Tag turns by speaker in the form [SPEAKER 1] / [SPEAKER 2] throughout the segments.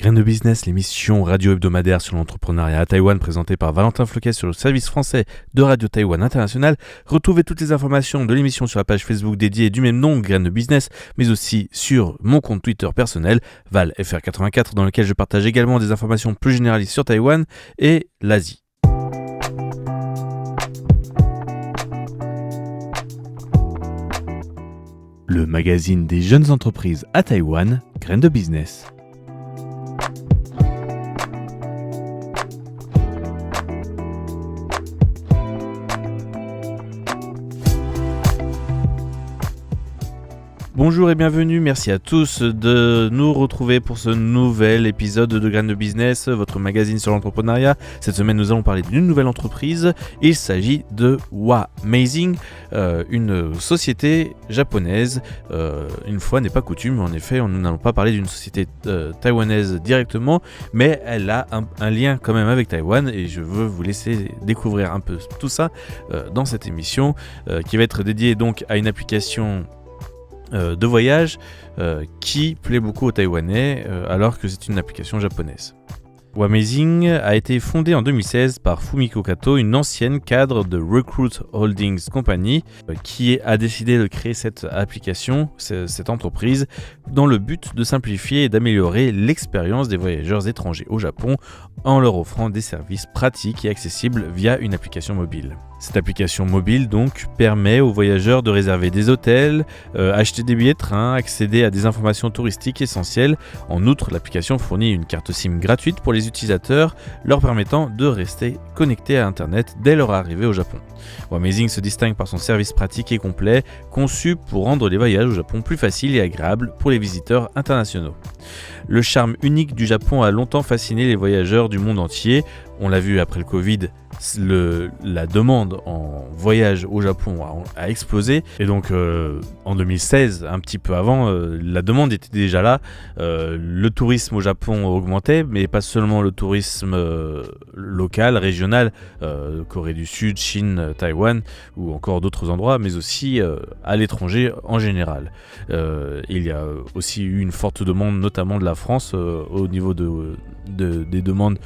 [SPEAKER 1] Graines de Business, l'émission radio hebdomadaire sur l'entrepreneuriat à Taïwan présentée par Valentin Floquet sur le service français de Radio Taïwan International. Retrouvez toutes les informations de l'émission sur la page Facebook dédiée du même nom, Graines de Business, mais aussi sur mon compte Twitter personnel, ValFR84, dans lequel je partage également des informations plus généralistes sur Taïwan et l'Asie. Le magazine des jeunes entreprises à Taïwan, Graines de Business. Bonjour et bienvenue, merci à tous de nous retrouver pour ce nouvel épisode de Graines de Business, votre magazine sur l'entrepreneuriat. Cette semaine, nous allons parler d'une nouvelle entreprise. Il s'agit de Wamazing, une société japonaise. Une fois n'est pas coutume, en effet, nous n'allons pas parler d'une société taïwanaise directement, mais elle a un lien quand même avec Taïwan et je veux vous laisser découvrir un peu tout ça dans cette émission qui va être dédiée donc à une application de voyage qui plaît beaucoup aux Taïwanais alors que c'est une application japonaise. Wamazing a été fondée en 2016 par Fumiko Kato, une ancienne cadre de Recruit Holdings Company, qui a décidé de créer cette application, cette entreprise, dans le but de simplifier et d'améliorer l'expérience des voyageurs étrangers au Japon en leur offrant des services pratiques et accessibles via une application mobile. Cette application mobile donc permet aux voyageurs de réserver des hôtels, acheter des billets de train, accéder à des informations touristiques essentielles. En outre, l'application fournit une carte SIM gratuite pour les utilisateurs, leur permettant de rester connectés à Internet dès leur arrivée au Japon. Wamazing se distingue par son service pratique et complet, conçu pour rendre les voyages au Japon plus faciles et agréables pour les visiteurs internationaux. Le charme unique du Japon a longtemps fasciné les voyageurs du monde entier. On l'a vu après le Covid, la demande en voyage au Japon a explosé. Et donc en 2016, un petit peu avant, la demande était déjà là. Le tourisme au Japon augmentait, mais pas seulement le tourisme local, régional, Corée du Sud, Chine, Taïwan ou encore d'autres endroits, mais aussi à l'étranger en général. Il y a aussi eu une forte demande, notamment de la France, au niveau des demandes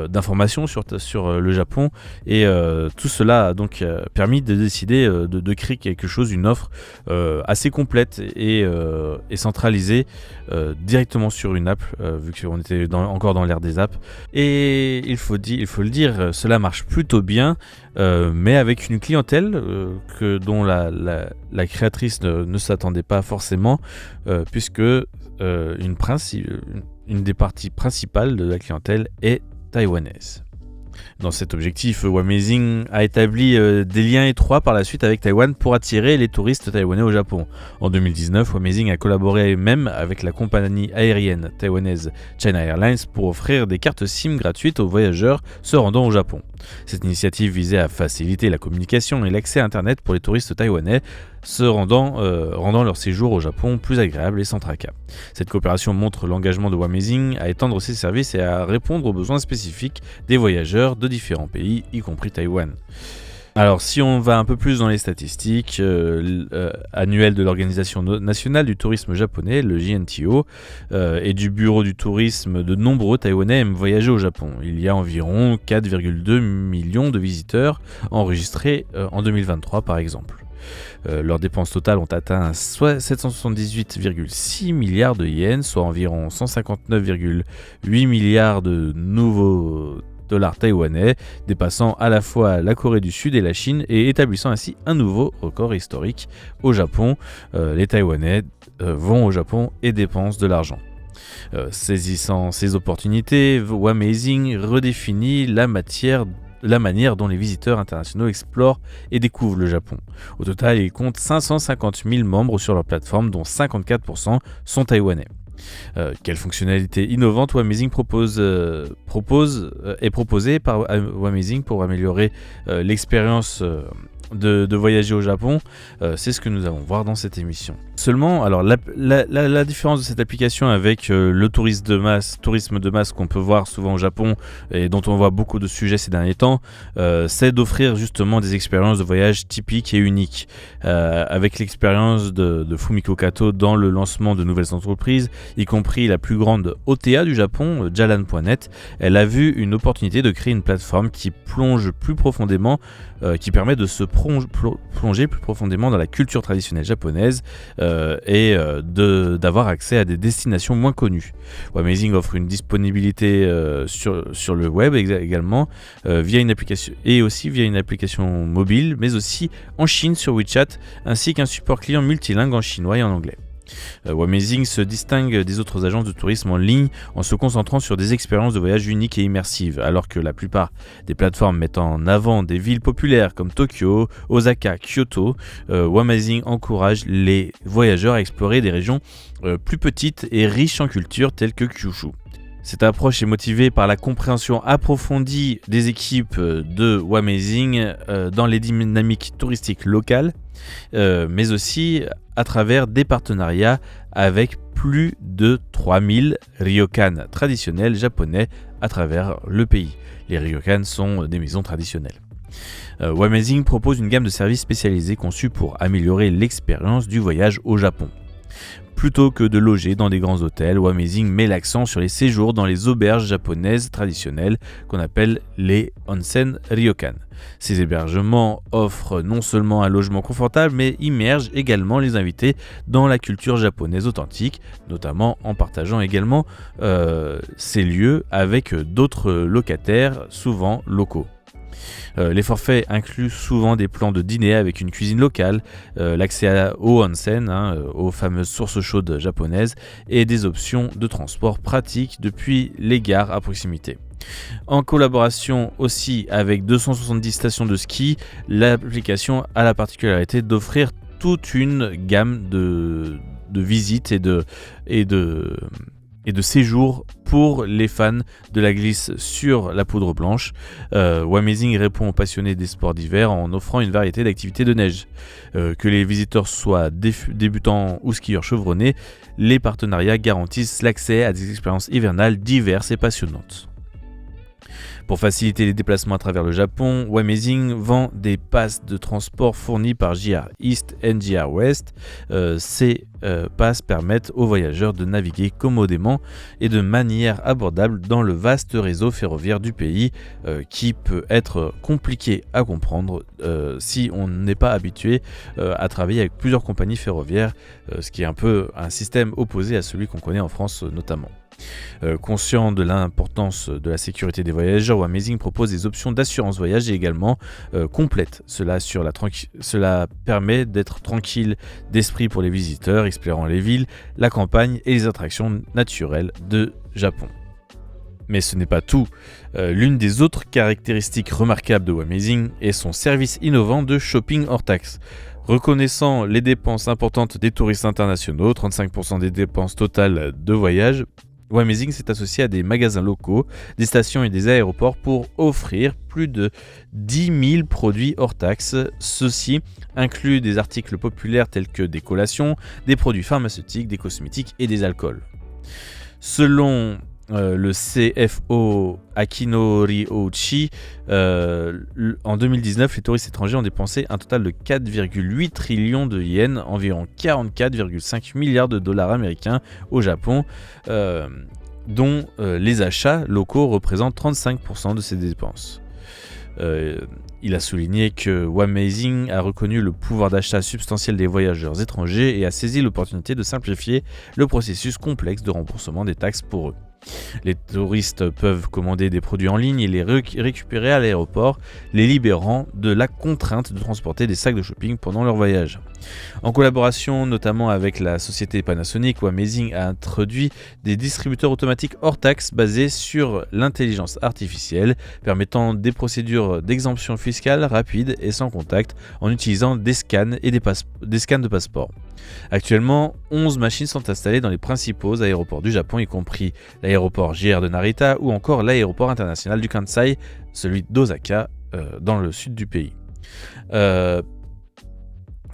[SPEAKER 1] d'informations sur le Japon. Et tout cela a donc permis de décider de créer quelque chose, une offre assez complète et centralisée directement sur une app, vu qu'on était encore dans l'ère des apps. Et il faut le dire, cela marche plutôt bien, mais avec une clientèle dont la créatrice ne s'attendait pas forcément, puisque une des parties principales de la clientèle est taïwanaise. Dans cet objectif, Wamazing a établi des liens étroits par la suite avec Taïwan pour attirer les touristes taïwanais au Japon. En 2019, Wamazing a collaboré même avec la compagnie aérienne taïwanaise China Airlines pour offrir des cartes SIM gratuites aux voyageurs se rendant au Japon. Cette initiative visait à faciliter la communication et l'accès à Internet pour les touristes taïwanais rendant leur séjour au Japon plus agréable et sans tracas. Cette coopération montre l'engagement de Wamazing à étendre ses services et à répondre aux besoins spécifiques des voyageurs de différents pays, y compris Taïwan. Alors, si on va un peu plus dans les statistiques annuelles de l'Organisation nationale du tourisme japonais, le JNTO, et du bureau du tourisme, de nombreux Taïwanais aiment voyager au Japon. Il y a environ 4,2 millions de visiteurs enregistrés en 2023 par exemple. Leurs dépenses totales ont atteint 778,6 milliards de yens, soit environ 159,8 milliards de nouveaux dollars taïwanais, dépassant à la fois la Corée du Sud et la Chine et établissant ainsi un nouveau record historique au Japon. Les Taïwanais vont au Japon et dépensent de l'argent. Saisissant ces opportunités, Wamazing redéfinit la manière dont les visiteurs internationaux explorent et découvrent le Japon. Au total, ils comptent 550 000 membres sur leur plateforme, dont 54% sont taïwanais. Quelle fonctionnalité innovante Wamazing est proposée par Wamazing pour améliorer l'expérience de voyager au Japon, c'est ce que nous allons voir dans cette émission. Seulement, alors la différence de cette application avec le tourisme de masse qu'on peut voir souvent au Japon et dont on voit beaucoup de sujets ces derniers temps, c'est d'offrir justement des expériences de voyage typiques et uniques. Avec l'expérience de Fumiko Kato dans le lancement de nouvelles entreprises, y compris la plus grande OTA du Japon, Jalan.net, elle a vu une opportunité de créer une plateforme qui plonge plus profondément, qui permet de se plonger plus profondément dans la culture traditionnelle japonaise et d'avoir accès à des destinations moins connues. Wamazing offre une disponibilité sur le web également via une application et aussi via une application mobile, mais aussi en Chine sur WeChat, ainsi qu'un support client multilingue en chinois et en anglais. Wamazing se distingue des autres agences de tourisme en ligne en se concentrant sur des expériences de voyage uniques et immersives, alors que la plupart des plateformes mettent en avant des villes populaires comme Tokyo, Osaka, Kyoto. Wamazing encourage les voyageurs à explorer des régions plus petites et riches en culture telles que Kyushu. Cette approche est motivée par la compréhension approfondie des équipes de Wamazing dans les dynamiques touristiques locales, mais aussi à travers des partenariats avec plus de 3000 ryokan traditionnels japonais à travers le pays. Les ryokan sont des maisons traditionnelles. Wamazing propose une gamme de services spécialisés conçus pour améliorer l'expérience du voyage au Japon. Plutôt que de loger dans des grands hôtels, Wamazing met l'accent sur les séjours dans les auberges japonaises traditionnelles qu'on appelle les onsen ryokan. Ces hébergements offrent non seulement un logement confortable, mais immergent également les invités dans la culture japonaise authentique, notamment en partageant également ces lieux avec d'autres locataires, souvent locaux. Les forfaits incluent souvent des plans de dîner avec une cuisine locale, l'accès aux onsen, aux fameuses sources chaudes japonaises, et des options de transport pratiques depuis les gares à proximité. En collaboration aussi avec 270 stations de ski, l'application a la particularité d'offrir toute une gamme de visites et de séjours pour les fans de la glisse sur la poudre blanche. Wamazing répond aux passionnés des sports d'hiver en offrant une variété d'activités de neige. Que les visiteurs soient débutants ou skieurs chevronnés, les partenariats garantissent l'accès à des expériences hivernales diverses et passionnantes. Pour faciliter les déplacements à travers le Japon, Wamazing vend des passes de transport fournis par JR East et JR West. Ces passes permettent aux voyageurs de naviguer commodément et de manière abordable dans le vaste réseau ferroviaire du pays, qui peut être compliqué à comprendre si on n'est pas habitué à travailler avec plusieurs compagnies ferroviaires, ce qui est un peu un système opposé à celui qu'on connaît en France notamment. Conscient de l'importance de la sécurité des voyageurs, Wamazing propose des options d'assurance voyage et également complètes. Cela permet d'être tranquille d'esprit pour les visiteurs, explorant les villes, la campagne et les attractions naturelles de Japon. Mais ce n'est pas tout. L'une des autres caractéristiques remarquables de Wamazing est son service innovant de shopping hors taxe. Reconnaissant les dépenses importantes des touristes internationaux, 35% des dépenses totales de voyage, Wamazing s'est associé à des magasins locaux, des stations et des aéroports pour offrir plus de 10 000 produits hors taxe. Ceux-ci incluent des articles populaires tels que des collations, des produits pharmaceutiques, des cosmétiques et des alcools. Selon le CFO Akino Ryouchi, en 2019, les touristes étrangers ont dépensé un total de 4,8 trillions de yens, environ 44,5 milliards de dollars américains au Japon, dont les achats locaux représentent 35% de ces dépenses. Il a souligné que Wamazing a reconnu le pouvoir d'achat substantiel des voyageurs étrangers et a saisi l'opportunité de simplifier le processus complexe de remboursement des taxes pour eux. Les touristes peuvent commander des produits en ligne et les récupérer à l'aéroport, les libérant de la contrainte de transporter des sacs de shopping pendant leur voyage. En collaboration notamment avec la société Panasonic, Wamazing a introduit des distributeurs automatiques hors taxe basés sur l'intelligence artificielle, permettant des procédures d'exemption fiscale rapides et sans contact en utilisant des scans et des scans de passeport. Actuellement, 11 machines sont installées dans les principaux aéroports du Japon, y compris l'aéroport JR de Narita ou encore l'aéroport international du Kansai, celui d'Osaka, dans le sud du pays.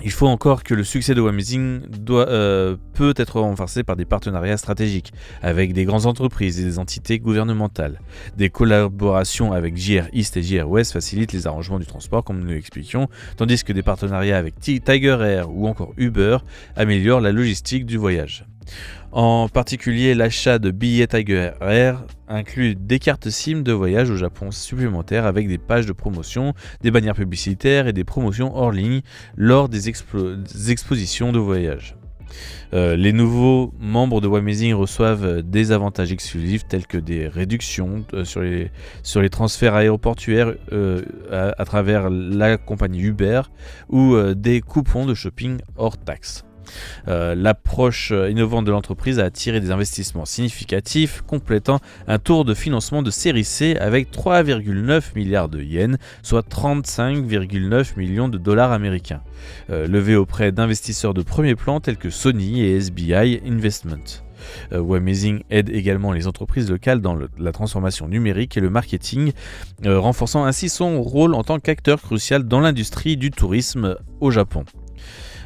[SPEAKER 1] Il faut encore que le succès de Wamazing peut être renforcé par des partenariats stratégiques avec des grandes entreprises et des entités gouvernementales. Des collaborations avec JR East et JR West facilitent les arrangements du transport, comme nous l'expliquions, tandis que des partenariats avec Tiger Air ou encore Uber améliorent la logistique du voyage. En particulier, l'achat de billets Tiger Air inclut des cartes SIM de voyage au Japon supplémentaires avec des pages de promotion, des bannières publicitaires et des promotions hors ligne lors des expositions de voyage. Les nouveaux membres de Wamazing reçoivent des avantages exclusifs tels que des réductions sur les transferts aéroportuaires à travers la compagnie Uber ou des coupons de shopping hors taxe. L'approche innovante de l'entreprise a attiré des investissements significatifs, complétant un tour de financement de série C avec 3,9 milliards de yens, soit 35,9 millions de dollars américains, levé auprès d'investisseurs de premier plan tels que Sony et SBI Investment. Wamazing aide également les entreprises locales dans la transformation numérique et le marketing, renforçant ainsi son rôle en tant qu'acteur crucial dans l'industrie du tourisme au Japon.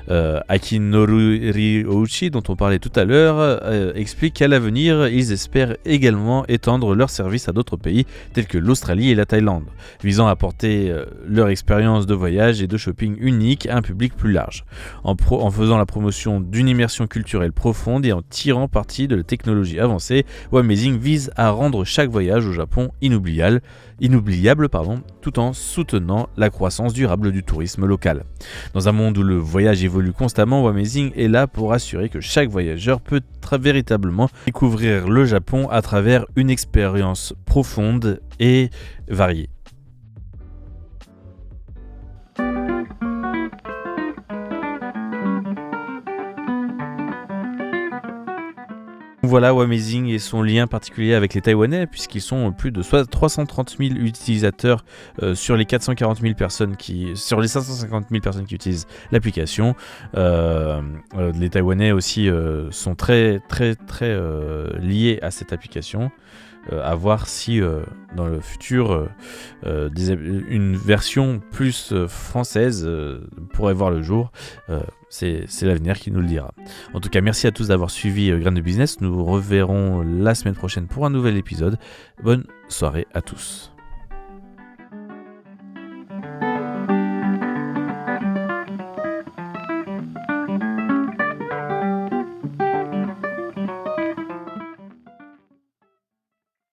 [SPEAKER 1] Akinori Ryouchi, dont on parlait tout à l'heure, explique qu'à l'avenir, ils espèrent également étendre leurs services à d'autres pays tels que l'Australie et la Thaïlande, visant à apporter leur expérience de voyage et de shopping unique à un public plus large, en faisant la promotion d'une immersion culturelle profonde et en tirant parti de la technologie avancée. Wamazing vise à rendre chaque voyage au Japon inoubliable, tout en soutenant la croissance durable du tourisme local. Dans un monde où le voyage évolue constamment, Wamazing est là pour assurer que chaque voyageur peut véritablement découvrir le Japon à travers une expérience profonde et variée. Voilà Wamazing et son lien particulier avec les Taïwanais, puisqu'ils sont plus de 330 000 utilisateurs sur les 440 000 personnes sur les 550 000 personnes qui utilisent l'application. Les Taïwanais aussi sont très liés à cette application. À voir si dans le futur une version plus française pourrait voir le jour. C'est l'avenir qui nous le dira. En tout cas, merci à tous d'avoir suivi Graines de Business. Nous nous reverrons la semaine prochaine pour un nouvel épisode. Bonne soirée à tous.